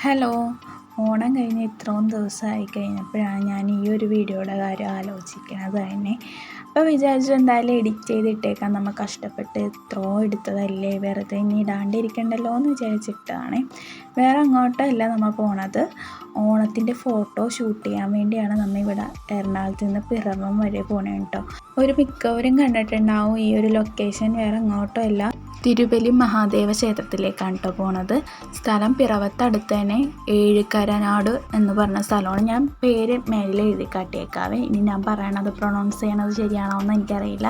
Hello. Onam കഴിഞ്ഞ് ഇത്രയും ദിവസമായി കഴിഞ്ഞപ്പോഴാണ് ഞാൻ ഈ ഒരു വീഡിയോയുടെ കാര്യം ആലോചിക്കുന്നത് തന്നെ. അപ്പോൾ വിചാരിച്ചു എന്തായാലും എഡിറ്റ് ചെയ്തിട്ടേക്കാം, നമ്മൾ കഷ്ടപ്പെട്ട് ഇത്രയും എടുത്തതല്ലേ, വെറുതെ ഇനി ഇടാണ്ടിരിക്കണ്ടല്ലോ എന്ന് വിചാരിച്ചിട്ടാണ്. വേറെ അങ്ങോട്ടല്ല നമ്മൾ പോണത്, ഓണത്തിൻ്റെ ഫോട്ടോ ഷൂട്ട് ചെയ്യാൻ വേണ്ടിയാണ് നമ്മൾ ഇവിടെ എറണാകുളത്ത് നിന്ന് പിറവം വരെ പോണേ കേട്ടോ. ഒരു മിക്കവരും കണ്ടിട്ടുണ്ടാവും ഈ ഒരു ലൊക്കേഷൻ. വേറെ അങ്ങോട്ടോ അല്ല, തിരുവല്ലി മഹാദേവ ക്ഷേത്രത്തിലേക്കാണ് കേട്ടോ പോണത്. സ്ഥലം പിറവത്തടുത്ത് തന്നെ ഏഴുകരനാട് എന്ന് പറഞ്ഞ സ്ഥലമാണ്. ഞാൻ പേര് മേളിൽ എഴുതി കാട്ടിയേക്കാവേ. ഇനി ഞാൻ പറയണത് പ്രൊണൗൺസ് ചെയ്യണത് ശരിയാണോ എന്ന് എനിക്കറിയില്ല.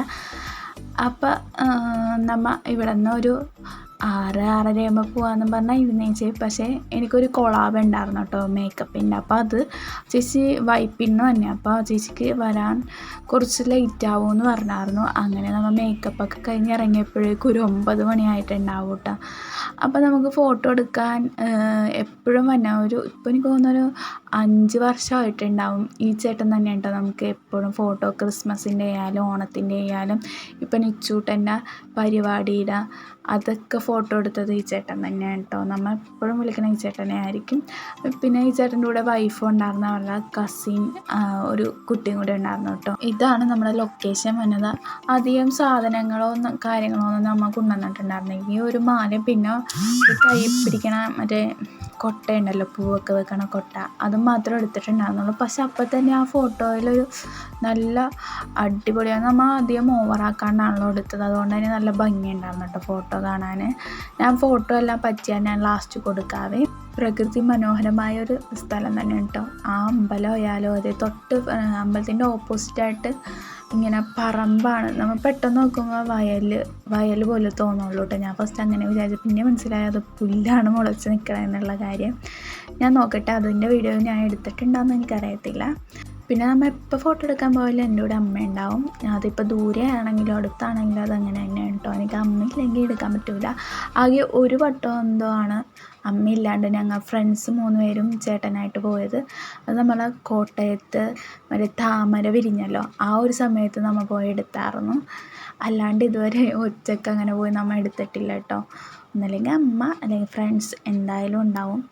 അപ്പോൾ നമ്മൾ ഇവിടെ നിന്ന് ഒരു 6-6:30 പോകാമെന്ന് പറഞ്ഞാൽ ഇരുന്നേച്ച്. പക്ഷേ എനിക്കൊരു കൊളാബ് ഉണ്ടായിരുന്നു കേട്ടോ മേക്കപ്പിൻ്റെ. അപ്പോൾ അത് ചേച്ചി വൈപ്പിന്ന് തന്നെ, അപ്പോൾ ചേച്ചിക്ക് വരാൻ കുറച്ച് ലേറ്റ് ആവുമെന്ന് പറഞ്ഞായിരുന്നു. അങ്ങനെ നമ്മൾ മേക്കപ്പൊക്കെ കഴിഞ്ഞ് ഇറങ്ങിയപ്പോഴേക്കും ഒരു 9 മണിയായിട്ടുണ്ടാവും കേട്ടോ. അപ്പോൾ നമുക്ക് ഫോട്ടോ എടുക്കാൻ എപ്പോഴും വന്നാൽ ഇപ്പോൾ എനിക്ക് തോന്നുന്നൊരു 5 വർഷമായിട്ടുണ്ടാവും. ഈ ചേട്ടൻ തന്നെ കേട്ടോ നമുക്ക് എപ്പോഴും ഫോട്ടോ, ക്രിസ്മസിൻ്റെ ആയാലും ഓണത്തിൻ്റെ ആയാലും ഇപ്പം നിച്ചൂട്ടൻ്റെ പരിപാടിയുടെ അതൊക്കെ ഫോട്ടോ എടുത്തത് ഈ ചേട്ടൻ തന്നെയാണ് കേട്ടോ. നമ്മൾ എപ്പോഴും വിളിക്കുന്ന ഈ ചേട്ടനെ ആയിരിക്കും. പിന്നെ ഈ ചേട്ടൻ്റെ കൂടെ വൈഫും ഉണ്ടായിരുന്നു, അവരുടെ കസിൻ ഒരു കുട്ടിയും കൂടെ ഉണ്ടായിരുന്നു കേട്ടോ. ഇതാണ് നമ്മുടെ ലൊക്കേഷൻ വന്നത്. അധികം സാധനങ്ങളോ കാര്യങ്ങളോ ഒന്നും നമ്മൾ കൊണ്ടുവന്നിട്ടുണ്ടായിരുന്നു. ഈ ഒരു മാല, പിന്നെ കൈ പിടിക്കണ മറ്റേ കൊട്ടയുണ്ടല്ലോ, പൂവൊക്കെ വെക്കണ കൊട്ട, അതും മാത്രമേ എടുത്തിട്ടുണ്ടായിരുന്നുള്ളൂ. പക്ഷെ അപ്പം തന്നെ ആ ഫോട്ടോയിലൊരു നല്ല അടിപൊളിയാണ്. നമ്മൾ അധികം ഓവറാക്കാണ്ടാണല്ലോ എടുത്തത്, അതുകൊണ്ട് തന്നെ നല്ല ഭംഗിയുണ്ടായിരുന്നു കേട്ടോ ഫോട്ടോ കാണാൻ. ഞാൻ ഫോട്ടോ എല്ലാം പറ്റിയാൽ ഞാൻ ലാസ്റ്റ് കൊടുക്കാവേ. പ്രകൃതി മനോഹരമായൊരു സ്ഥലം തന്നെ കേട്ടോ. ആ അമ്പലം ആയാലും അതെ, തൊട്ട് അമ്പലത്തിൻ്റെ ഓപ്പോസിറ്റായിട്ട് ഇങ്ങനെ പറമ്പാണ്. നമ്മൾ പെട്ടെന്ന് നോക്കുമ്പോൾ വയൽ പോലെ തോന്നുള്ളൂ കേട്ടോ. ഞാൻ ഫസ്റ്റ് അങ്ങനെ വിചാരിച്ചു, പിന്നെ മനസ്സിലായത് പുല്ലാണ് മുളച്ച് നിൽക്കണമെന്നുള്ള കാര്യം. ഞാൻ നോക്കട്ടെ, അതിൻ്റെ വീഡിയോ ഞാൻ എടുത്തിട്ടുണ്ടോയെന്ന് എനിക്കറിയത്തില്ല. പിന്നെ നമ്മൾ എപ്പോൾ ഫോട്ടോ എടുക്കാൻ പോയാലും എൻ്റെ കൂടെ അമ്മ ഉണ്ടാവും. അതിപ്പോൾ ദൂരെ ആണെങ്കിലും അടുത്താണെങ്കിലും അതങ്ങനെ തന്നെ കേട്ടോ. എനിക്ക് അമ്മയില്ലെങ്കിൽ എടുക്കാൻ പറ്റില്ല. ആകെ ഒരു വട്ടം എന്തോ ആണ് അമ്മയില്ലാണ്ട് ഞങ്ങൾ ഫ്രണ്ട്സ് 3 പേരും ചേട്ടനായിട്ട് പോയത്. അത് നമ്മളെ കോട്ടയത്ത് മറ്റേ താമര വിരിഞ്ഞല്ലോ, ആ ഒരു സമയത്ത് നമ്മൾ പോയി എടുത്തായിരുന്നു. അല്ലാണ്ട് ഇതുവരെ ഒറ്റയ്ക്ക് അങ്ങനെ പോയി നമ്മൾ എടുത്തിട്ടില്ല കേട്ടോ. ഒന്നല്ലെങ്കിൽ അമ്മ അല്ലെങ്കിൽ ഫ്രണ്ട്സ് എന്തായാലും ഉണ്ടാവും.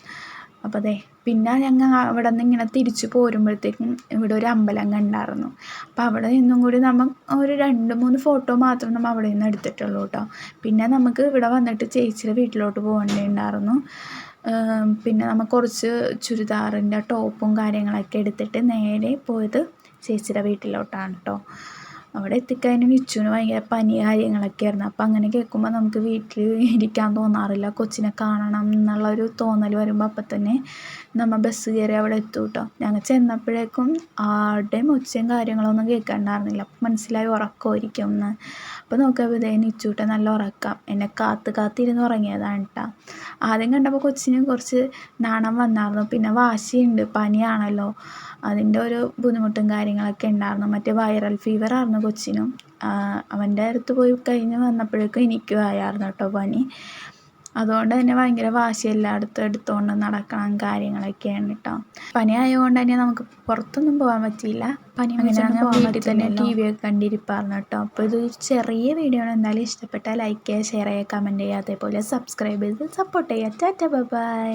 അപ്പോൾ അതെ, പിന്നെ ഞങ്ങൾ അവിടെ നിന്ന് ഇങ്ങനെ തിരിച്ചു പോരുമ്പോഴത്തേക്കും ഇവിടെ ഒരു അമ്പലം കണ്ടായിരുന്നു. അപ്പോൾ അവിടെ നിന്നും കൂടി നമ്മൾ ഒരു 2-3 ഫോട്ടോ മാത്രം നമ്മൾ അവിടെ നിന്ന് എടുത്തിട്ടുള്ളൂ കേട്ടോ. പിന്നെ നമുക്ക് ഇവിടെ വന്നിട്ട് ചേച്ചിയുടെ വീട്ടിലോട്ട് പോകേണ്ടിയുണ്ടായിരുന്നു. പിന്നെ നമ്മൾ കുറച്ച് ചുരിദാറിൻ്റെ ടോപ്പും കാര്യങ്ങളൊക്കെ എടുത്തിട്ട് നേരെ പോയത് ചേച്ചിയുടെ വീട്ടിലോട്ടാണ് കേട്ടോ. അവിടെ എത്തിക്കഴിഞ്ഞ് നിച്ചുവിന് ഭയങ്കര പനി കാര്യങ്ങളൊക്കെ ആയിരുന്നു. അപ്പോൾ അങ്ങനെ കേൾക്കുമ്പോൾ നമുക്ക് വീട്ടിൽ ഇരിക്കാൻ തോന്നാറില്ല. കൊച്ചിനെ കാണണം എന്നുള്ളൊരു തോന്നൽ വരുമ്പോൾ അപ്പം തന്നെ നമ്മൾ ബസ് കയറി അവിടെ എത്തും കേട്ടോ. ഞങ്ങൾ ചെന്നപ്പോഴേക്കും ആരുടെയും ഒച്ചയും കാര്യങ്ങളൊന്നും കേൾക്കണ്ടായിരുന്നില്ല. അപ്പം മനസ്സിലായി ഉറക്കമായിരിക്കും എന്ന്. അപ്പോൾ നോക്കിയപ്പോൾ ഇതേ നിച്ചൂട്ട നല്ല ഉറക്കം, എന്നെ കാത്തിരുന്ന് ഉറങ്ങിയതാണ് കേട്ടോ. ആദ്യം കണ്ടപ്പോൾ കൊച്ചിന് കുറച്ച് നാണം വന്നായിരുന്നു. പിന്നെ വാശിയുണ്ട്, പനിയാണല്ലോ, അതിൻ്റെ ഒരു ബുദ്ധിമുട്ടും കാര്യങ്ങളൊക്കെ ഉണ്ടായിരുന്നു. മറ്റേ വൈറൽ ഫീവർ ആയിരുന്നു കൊച്ചിനും. അവൻ്റെ അടുത്ത് പോയി കഴിഞ്ഞ് വന്നപ്പോഴേക്കും എനിക്കും ആയായിരുന്നു കേട്ടോ പനി. അതുകൊണ്ട് തന്നെ ഭയങ്കര വാശി, എല്ലായിടത്തും എടുത്തുകൊണ്ട് നടക്കണം കാര്യങ്ങളൊക്കെയാണ് കേട്ടോ. പനി ആയതുകൊണ്ട് തന്നെ നമുക്ക് പുറത്തൊന്നും പോകാൻ പറ്റിയില്ല. പനി അങ്ങനെ വീട്ടിൽ തന്നെ TV ഒക്കെ കണ്ടിരിപ്പായിരുന്നു കേട്ടോ. അപ്പോൾ ഇത് ചെറിയ വീഡിയോ ആണ്. എന്തായാലും ഇഷ്ടപ്പെട്ടാൽ ലൈക്ക് ചെയ്യുക, ഷെയർ ചെയ്യുക, കമൻറ്റ് ചെയ്യുക, അതേപോലെ സബ്സ്ക്രൈബ് ചെയ്ത് സപ്പോർട്ട് ചെയ്യുക. ടാറ്റ ബൈ.